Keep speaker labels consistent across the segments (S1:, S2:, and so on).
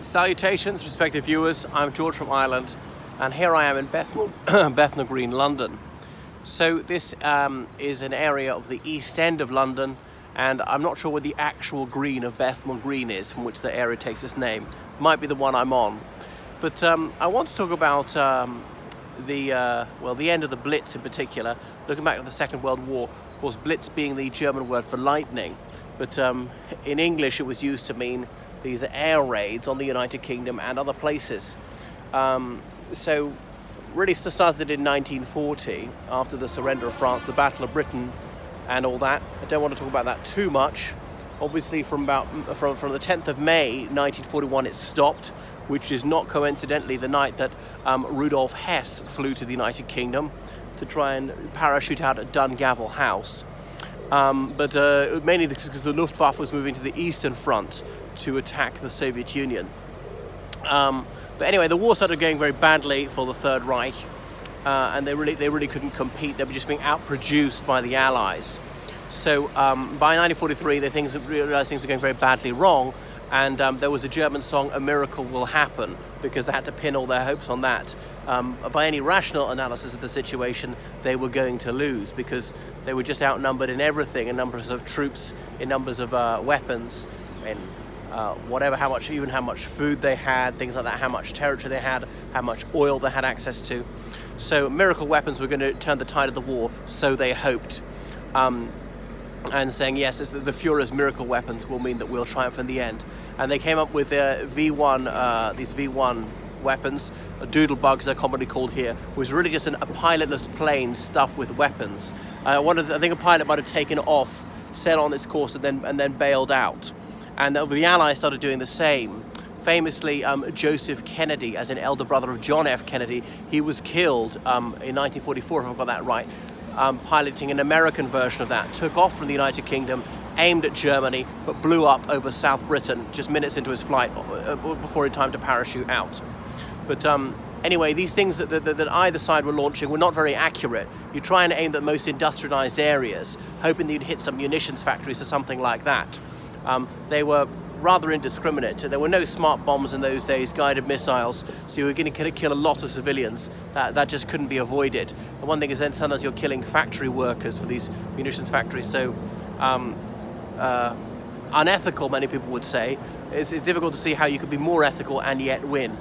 S1: Salutations, respected viewers. I'm George from Ireland, and here I am in Bethnal Green, London. So this is an area of the East End of London, and I'm not sure where the actual green of Bethnal Green is, from which the area takes its name. Might be the one I'm on. But I want to talk about the end of the Blitz in particular, looking back at the Second World War. Of course, Blitz being the German word for lightning, but in English it was used to mean these air raids on the United Kingdom and other places. So really started in 1940 after the surrender of France, the Battle of Britain and all that. I don't want to talk about that too much. Obviously from the 10th of May 1941 it stopped, which is not coincidentally the night that Rudolf Hess flew to the United Kingdom to try and parachute out at Dungavel House. But mainly because the Luftwaffe was moving to the Eastern Front to attack the Soviet Union. But anyway, the war started going very badly for the Third Reich, and they really couldn't compete. They were just being outproduced by the Allies. So by 1943, they realized things were going very badly wrong, and there was a German song, "A Miracle Will Happen," because they had to pin all their hopes on that. By any rational analysis of the situation, they were going to lose because they were just outnumbered in everything, in numbers of troops, in numbers of weapons, in how much food they had, things like that, how much territory they had, how much oil they had access to. So miracle weapons were going to turn the tide of the war, so they hoped. And saying, yes, the Führer's miracle weapons will mean that we'll triumph in the end. And they came up with these V1 weapons, doodlebugs they're commonly called here, was really just a pilotless plane stuffed with weapons. I think a pilot might have taken off, set on its course, and then bailed out. And the Allies started doing the same. Famously, Joseph Kennedy, as an elder brother of John F. Kennedy, he was killed in 1944, if I've got that right, piloting an American version of that. Took off from the United Kingdom, aimed at Germany, but blew up over South Britain just minutes into his flight before he had time to parachute out. But anyway, these things that either side were launching were not very accurate. You try and aim at the most industrialized areas, hoping that you'd hit some munitions factories or something like that. They were rather indiscriminate. There were no smart bombs in those days, guided missiles, so you were going to kill a lot of civilians. That just couldn't be avoided. The one thing is then sometimes you're killing factory workers for these munitions factories, so unethical, many people would say. It's difficult to see how you could be more ethical and yet win.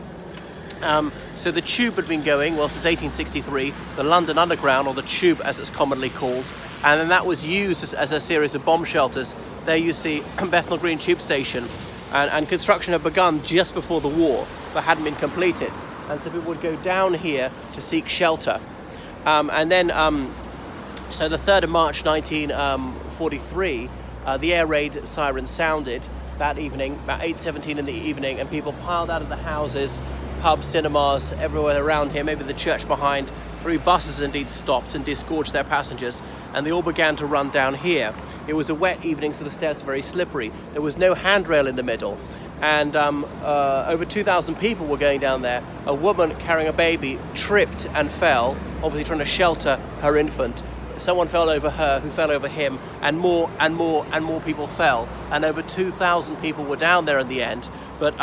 S1: So the Tube had been going, since 1863, the London Underground, or the Tube as it's commonly called, and then that was used as a series of bomb shelters. There you see Bethnal Green Tube Station, and construction had begun just before the war, but hadn't been completed. And so people would go down here to seek shelter. And then, so the 3rd of March 1943, the air raid siren sounded that evening, about 8:17 in the evening, and people piled out of the houses, pubs, cinemas, everywhere around here, maybe the church behind. 3 buses indeed stopped and disgorged their passengers, and they all began to run down here. It was a wet evening, so the stairs were very slippery. There was no handrail in the middle, and over 2,000 people were going down there. A woman carrying a baby tripped and fell, obviously trying to shelter her infant. Someone fell over her, who fell over him, and more people fell, and over 2,000 people were down there in the end. But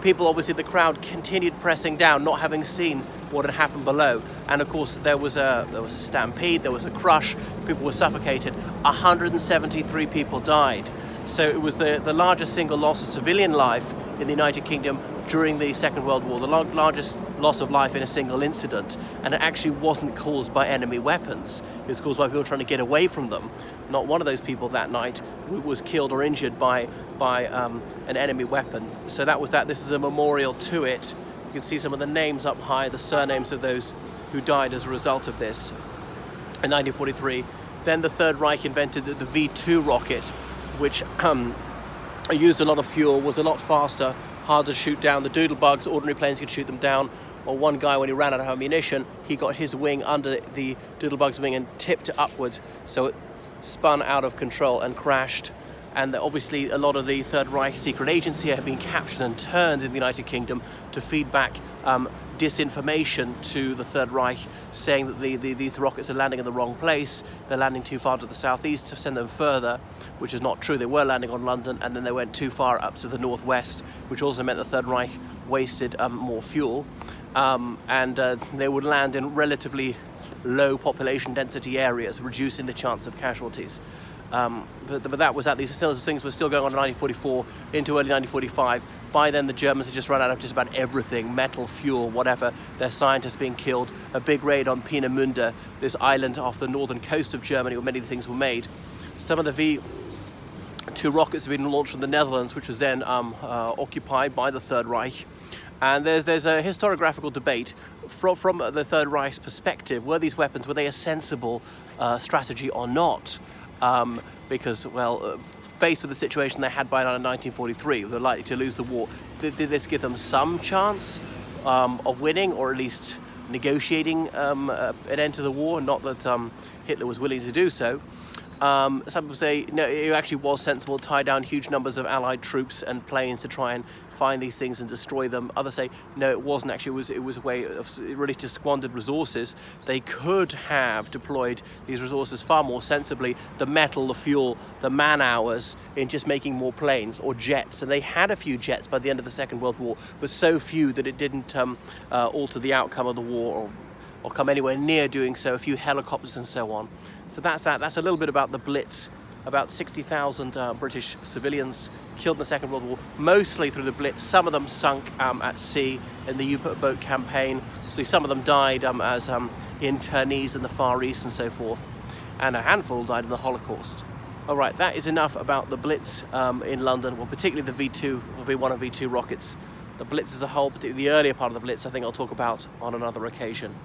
S1: people, obviously the crowd continued pressing down, not having seen what had happened below. And of course there was a stampede, there was a crush, people were suffocated. 173 people died. So it was the largest single loss of civilian life in the United Kingdom during the Second World War, the largest loss of life in a single incident. And it actually wasn't caused by enemy weapons. It was caused by people trying to get away from them. Not one of those people that night was killed or injured by an enemy weapon. So that was that. This is a memorial to it. You can see some of the names up high, the surnames of those who died as a result of this in 1943. Then the Third Reich invented the V2 rocket, which used a lot of fuel, was a lot faster, harder to shoot down. The doodlebugs, ordinary planes could shoot them down. Or one guy, when he ran out of ammunition, he got his wing under the doodlebug's wing and tipped it upward, so it spun out of control and crashed. and obviously a lot of the Third Reich secret agency had been captured and turned in the United Kingdom to feed back disinformation to the Third Reich, saying that these rockets are landing in the wrong place, they're landing too far to the southeast to send them further, which is not true. They were landing on London, and then they went too far up to the northwest, which also meant the Third Reich wasted more fuel, and they would land in relatively low population density areas, reducing the chance of casualties. But that was that. These things were still going on in 1944 into early 1945. By then the Germans had just run out of just about everything, metal, fuel, whatever. Their scientists being killed. A big raid on Peenemünde, this island off the northern coast of Germany where many of the things were made. Some of the V-2 rockets had been launched from the Netherlands, which was then occupied by the Third Reich. And there's a historiographical debate from the Third Reich's perspective. Were these weapons, were they a sensible strategy or not? Because, well, faced with the situation they had by 1943, they're likely to lose the war. Did this give them some chance of winning, or at least negotiating an end to the war? Not that Hitler was willing to do so. Some people say no, it actually was sensible to tie down huge numbers of Allied troops and planes to try and find these things and destroy them. Others say no, it wasn't actually. It was a way of really just squandered resources. They could have deployed these resources far more sensibly, the metal, the fuel, the man hours, in just making more planes or jets. And they had a few jets by the end of the Second World War, but so few that it didn't alter the outcome of the war or come anywhere near doing so. A few helicopters and so on. So that's that. That's a little bit about the Blitz. About 60,000 British civilians killed in the Second World War, mostly through the Blitz. Some of them sunk at sea in the U-boat campaign. So some of them died as internees in the Far East and so forth. And a handful died in the Holocaust. All right, that is enough about the Blitz in London, well, particularly the V2, or V1 and V2 rockets. The Blitz as a whole, particularly the earlier part of the Blitz, I think I'll talk about on another occasion.